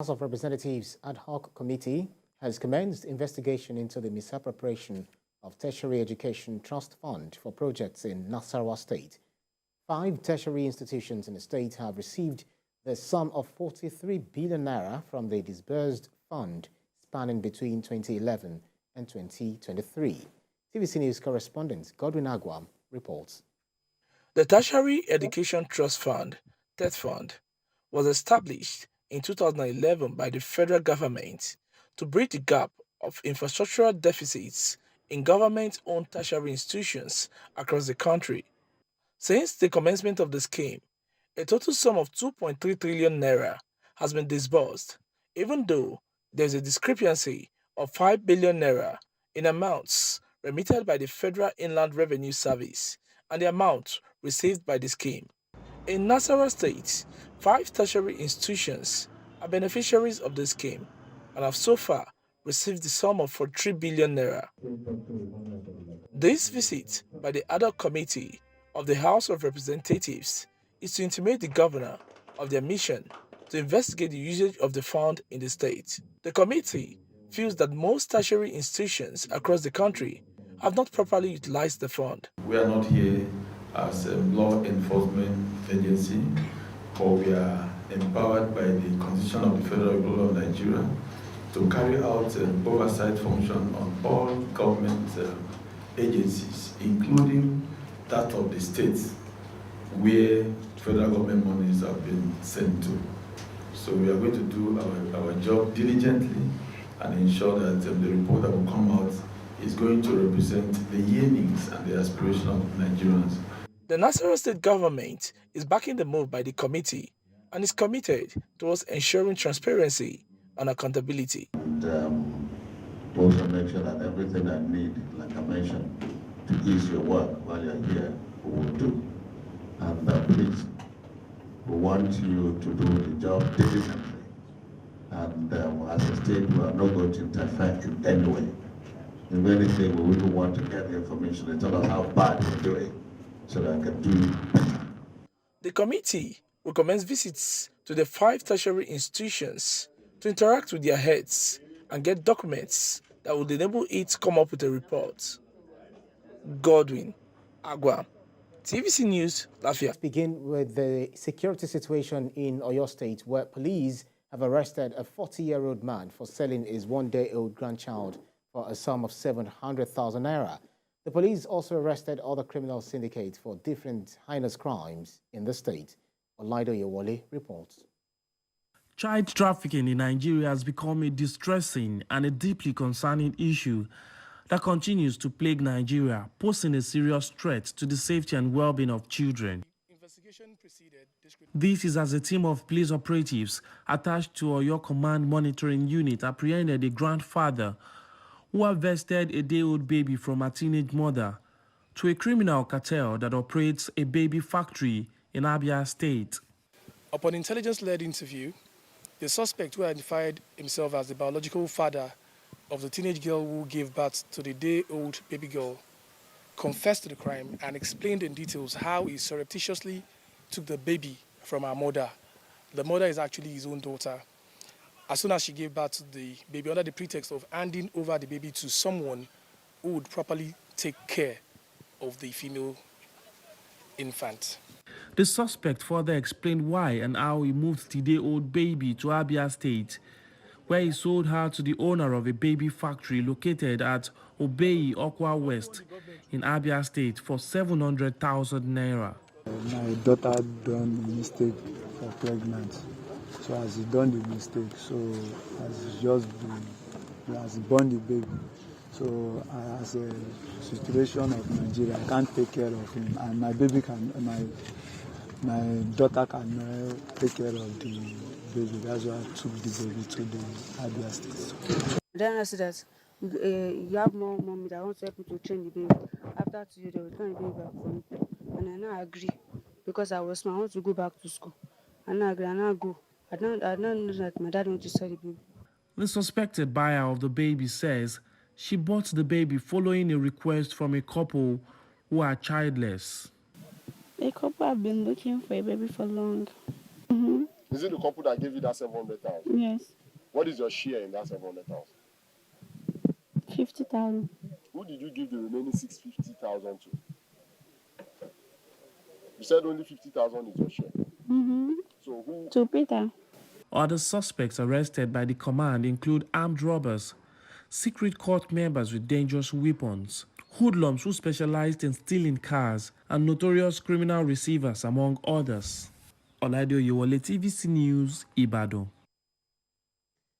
House of Representatives ad hoc committee has commenced investigation into the misappropriation of Tertiary Education Trust Fund for projects in Nasarawa State. 5 tertiary institutions in the state have received the sum of 43 billion naira from the disbursed fund spanning between 2011 and 2023. TVC News correspondent Godwin Agwam reports. The Tertiary Education Trust Fund, TETFUND, was established in 2011 by the federal government to bridge the gap of infrastructural deficits in government-owned tertiary institutions across the country. Since the commencement of the scheme, a total sum of 2.3 trillion naira has been disbursed, even though there is a discrepancy of 5 billion naira in amounts remitted by the Federal Inland Revenue Service and the amount received by the scheme. In Nasarawa State, 5 tertiary institutions are beneficiaries of the scheme and have so far received the sum of 43 billion naira. This visit by the adhoc committee of the House of Representatives is to intimate the governor of their mission to investigate the usage of the fund in the state. The committee feels that most tertiary institutions across the country have not properly utilized the fund. We are not here as a law enforcement agency, but we are empowered by the Constitution of the Federal Republic of Nigeria to carry out an oversight function on all government agencies, including that of the states where federal government monies have been sent to. So we are going to do our job diligently and ensure that the report that will come out is going to represent the yearnings and the aspirations of Nigerians. The Nasarawa State government is backing the move by the committee and is committed towards ensuring transparency and accountability. And also make sure that everything I need, like I mentioned, to ease your work while you're here, we will do. And please, we want you to do the job diligently. And as a state, we are not going to interfere in any way. If anything, we wouldn't want to get the information and tell us how bad we're doing so that I can do better. The committee will commence visits to the 5 tertiary institutions to interact with their heads and get documents that would enable it to come up with a report. Godwin Agwam, TVC News, Lafia. Let's begin with the security situation in Oyo State, where police have arrested a 40-year-old man for selling his 1-day-old grandchild for a sum of 700,000 naira. The police also arrested other criminal syndicates for different heinous crimes in the state. Olaido Yewole reports. Child trafficking in Nigeria has become a distressing and a deeply concerning issue that continues to plague Nigeria, posing a serious threat to the safety and well-being of children. This is as a team of police operatives attached to Oyo Command Monitoring Unit apprehended a grandfather who harvested a day-old baby from a teenage mother to a criminal cartel that operates a baby factory in Abia State. Upon intelligence-led interview, the suspect, who identified himself as the biological father of the teenage girl who gave birth to the day-old baby girl, confessed to the crime and explained in details how he surreptitiously took the baby from her mother. The mother is actually his own daughter. As soon as she gave birth to the baby, under the pretext of handing over the baby to someone who would properly take care of the female infant. The suspect further explained why and how he moved the day-old baby to Abia State, where he sold her to the owner of a baby factory located at Obei Okwa West in Abia State for 700,000 naira. My daughter done a mistake for pregnant. So as he done the mistake, so as he born the baby. So as a situation of Nigeria, I can't take care of him, and my daughter can take care of the baby. That's why I took the baby to the Abia State. Then I said that you have more mommy that wants to help you to train the baby. After 2 years, they will turn the baby back for me. And I now agree because I was smart. I want to go back to school. And I agree, and I go. I don't know that my dad wants to sell the baby. The suspected buyer of the baby says she bought the baby following a request from a couple who are childless. The couple have been looking for a baby for long. Is it the couple that gave you that 700,000? Yes. What is your share in that 700,000? 50,000. Who did you give the remaining 650,000 to? You said only 50,000 is your share. Mm-hmm. So who? To Peter. Other suspects arrested by the command include armed robbers, secret cult members with dangerous weapons, hoodlums who specialized in stealing cars, and notorious criminal receivers, among others. Oladio Yewole, TVC News, Ibadan.